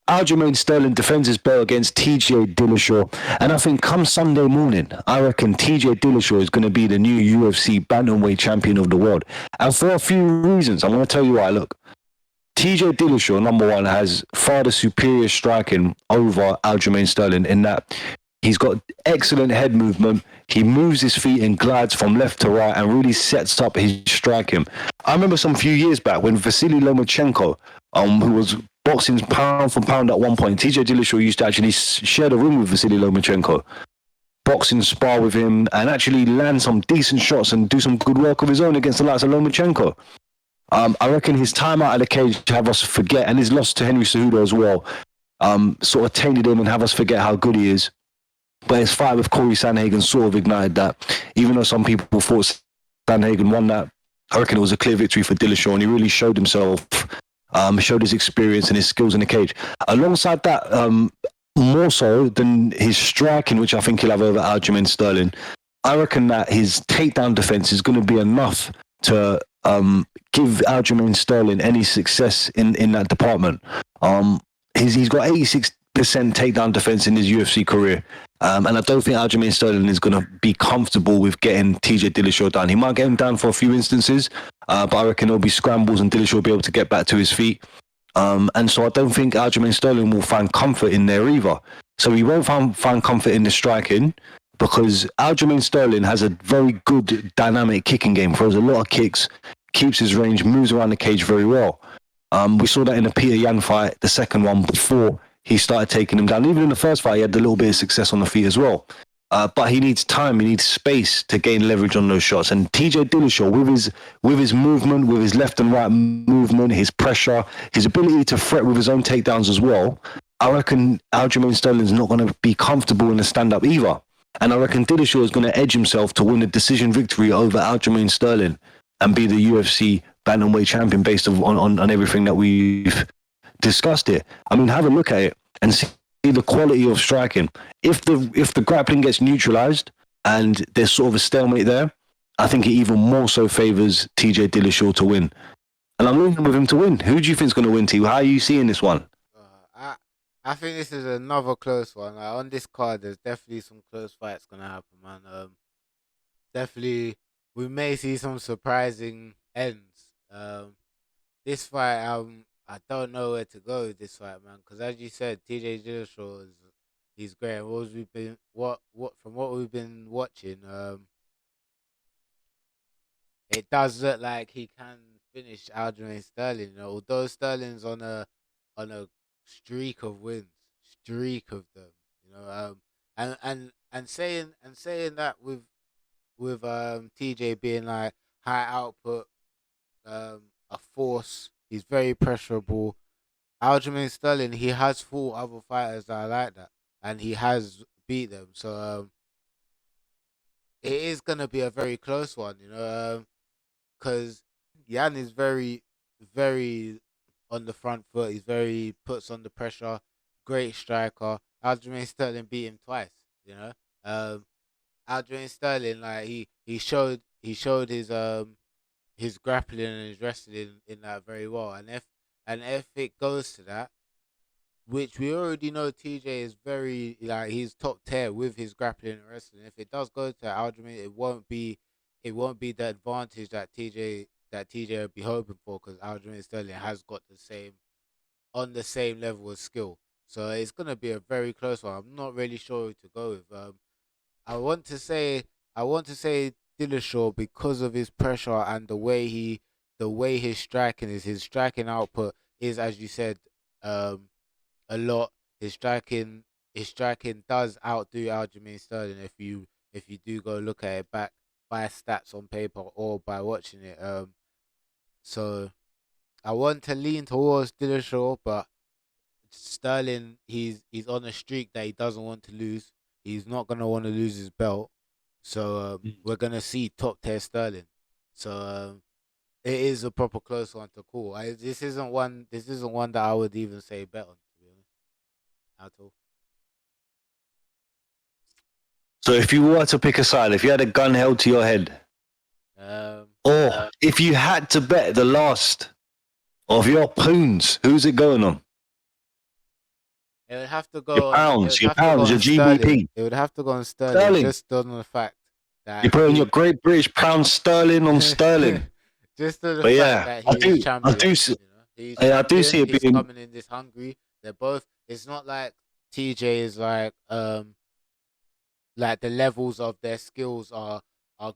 Aljamain Sterling defends his belt against TJ Dillashaw, and I think come Sunday morning, I reckon TJ Dillashaw is going to be the new UFC bantamweight champion of the world, and for a few reasons. I'm going to tell you why. Look, TJ Dillashaw, number one, has far the superior striking over Aljamain Sterling in that he's got excellent head movement. He moves his feet and glides from left to right and really sets up his striking. I remember some few years back when Vasily Lomachenko, who was boxing pound for pound at one point, TJ Dillashaw used to actually share the room with Vasily Lomachenko, boxing spar with him, and actually land some decent shots and do some good work of his own against the likes of Lomachenko. I reckon his time out of the cage to have us forget, and his loss to Henry Cejudo as well, sort of tainted him and have us forget how good he is. But his fight with Corey Sandhagen sort of ignited that. Even though some people thought Sandhagen won that, I reckon it was a clear victory for Dillashaw, and he really showed himself, showed his experience and his skills in the cage. Alongside that, more so than his striking, which I think he'll have over Aljamain Sterling, I reckon that his takedown defense is going to be enough to give Aljamain Sterling any success in that department. He's got 86% takedown defense in his UFC career. And I don't think Aljamain Sterling is going to be comfortable with getting TJ Dillashaw down. He might get him down for a few instances, but I reckon there'll be scrambles and Dillashaw will be able to get back to his feet. And so I don't think Aljamain Sterling will find comfort in there either. So he won't find comfort in the striking because Aljamain Sterling has a very good dynamic kicking game, throws a lot of kicks, keeps his range, moves around the cage very well. We saw that in the Peter Yan fight, the second one, before he started taking him down. Even in the first fight, he had a little bit of success on the feet as well. But he needs time, he needs space to gain leverage on those shots. And TJ Dillashaw, with his movement, with his left and right movement, his pressure, his ability to threat with his own takedowns as well, I reckon Aljamain Sterling's not going to be comfortable in the stand-up either. And I reckon Dillashaw is going to edge himself to win a decision victory over Aljamain Sterling and be the UFC bantamweight champion based on everything that we've discussed here. I mean, have a look at it and see the quality of striking. If the grappling gets neutralized and there's sort of a stalemate there, I think it even more so favors TJ Dillashaw to win. And I'm leaning with him to win. Who do you think is going to win, T? How are you seeing this one? I think this is another close one. Like, on this card, there's definitely some close fights gonna happen, man. Definitely, we may see some surprising ends. This fight, I don't know where to go with this fight, man. Because as you said, TJ Dillashaw he's great. From what we've been watching, it does look like he can finish Aljamain Sterling. You know, although Sterling's on a streak of wins, streak of them. You know, and saying that with TJ being like high output, a force. He's very pressurable. Aljamain Sterling, he has fought other fighters that are like that, and he has beat them. So it is gonna be a very close one, you know, because Yan is very, very on the front foot. He's very puts on the pressure. Great striker. Aljamain Sterling beat him twice. You know, Aljamain Sterling, like he showed his grappling and his wrestling in that very well. And if it goes to that, which we already know, TJ is very like he's top tier with his grappling and wrestling. If it does go to Aljamain, it won't be the advantage that TJ would be hoping for because Aljamain Sterling has got the same level of skill. So it's gonna be a very close one. I'm not really sure who to go with. I want to say Dillashaw because of his pressure and the way his striking is. His striking output is, as you said, a lot. His striking does outdo Aljamain Sterling if you do go look at it back by stats on paper or by watching it. So I want to lean towards Dillashaw, but Sterling, he's on a streak that he doesn't want to lose. He's not gonna want to lose his belt. So we're gonna see top tier Sterling. So it is a proper close one to call. This isn't one. This isn't one that I would even say bet on, to be honest, at all. So if you were to pick a side, if you had a gun held to your head, Um, or if you had to bet the last of your poons, who's it going on? It would have to Your go on. It pounds, would your have to go pounds, your on Sterling. GBP. It would have to go on Sterling, Sterling. just on the fact You're that putting your Great British pound sterling on sterling. just on the But fact yeah, that he is champion. You know, he's I do see champion. it He's being. coming in this hungry. They're both. It's not like TJ is like the levels of their skills are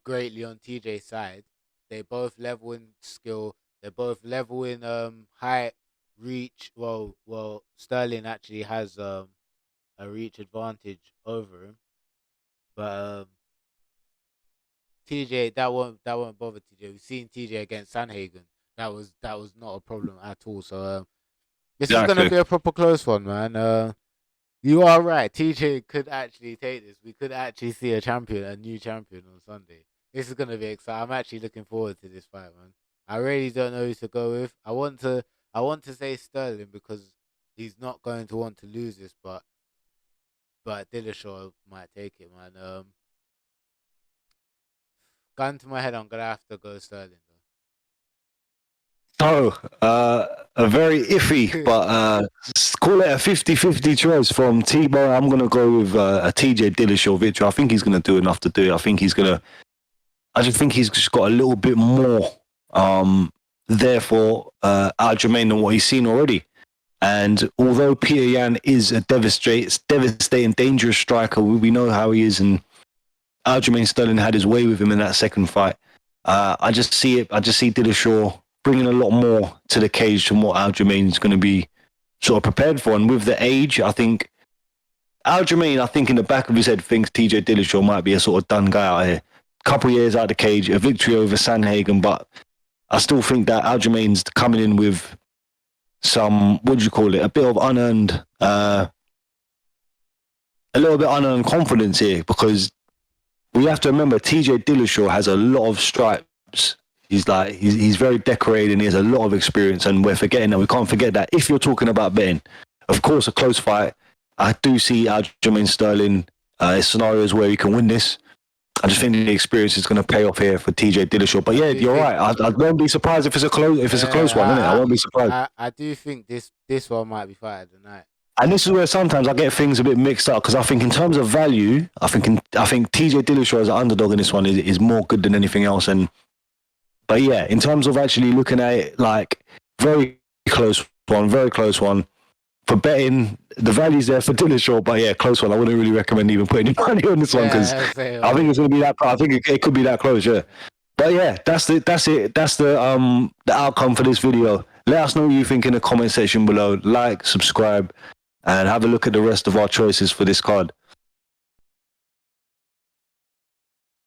greatly on TJ's side. They both level in skill. They're both level in height, reach. Well, Sterling actually has a reach advantage over him, but TJ that won't bother TJ. We've seen TJ against Sanhagen. That was not a problem at all. So this is gonna Exactly. be a proper close one, man. You are right. TJ could actually take this. We could actually see a new champion on Sunday. This is gonna be exciting. I'm actually looking forward to this fight, man. I really don't know who to go with. I want to say Sterling because he's not going to want to lose this, but Dillashaw might take it, man. Gun to my head, I'm gonna have to go Sterling So, a very iffy, though. but call it a 50-50 choice from T-Bar. I'm going to go with a TJ Dillashaw victory. I think he's going to do enough to do it. I just think he's just got a little bit more there for Aljamain than what he's seen already. And although Peter Yan is a devastating, dangerous striker, we know how he is, and Aljamain Sterling had his way with him in that second fight. I just see Dillashaw bringing a lot more to the cage than what Aljamain is going to be sort of prepared for. And with the age, I think Aljamain, in the back of his head, thinks TJ Dillashaw might be a sort of done guy out here. Couple of years out of the cage, a victory over Sanhagen, but I still think that Aljamain's coming in with some, what do you call it, a bit of unearned, a little bit unearned confidence here, because we have to remember TJ Dillashaw has a lot of stripes. He's very decorated and he has a lot of experience, and we're forgetting that. We can't forget that. If you're talking about betting, of course, a close fight, I do see Aljamain Sterling scenarios where he can win this. I just think the experience is going to pay off here for TJ Dillashaw. But yeah, you're right. I won't be surprised if it's a close one, innit? I won't be surprised. I do think this one might be fight of the night. And this is where sometimes I get things a bit mixed up, because I think in terms of value, I think TJ Dillashaw as an underdog in this one is more good than anything else. But yeah, in terms of actually looking at it, like very close one. For betting, the value's there for Dillashaw, but yeah, close one. I wouldn't really recommend even putting any money on this one, because I think it's going to be that. I think it could be that close, yeah. But yeah, that's it. That's the outcome for this video. Let us know what you think in the comment section below. Like, subscribe, and have a look at the rest of our choices for this card.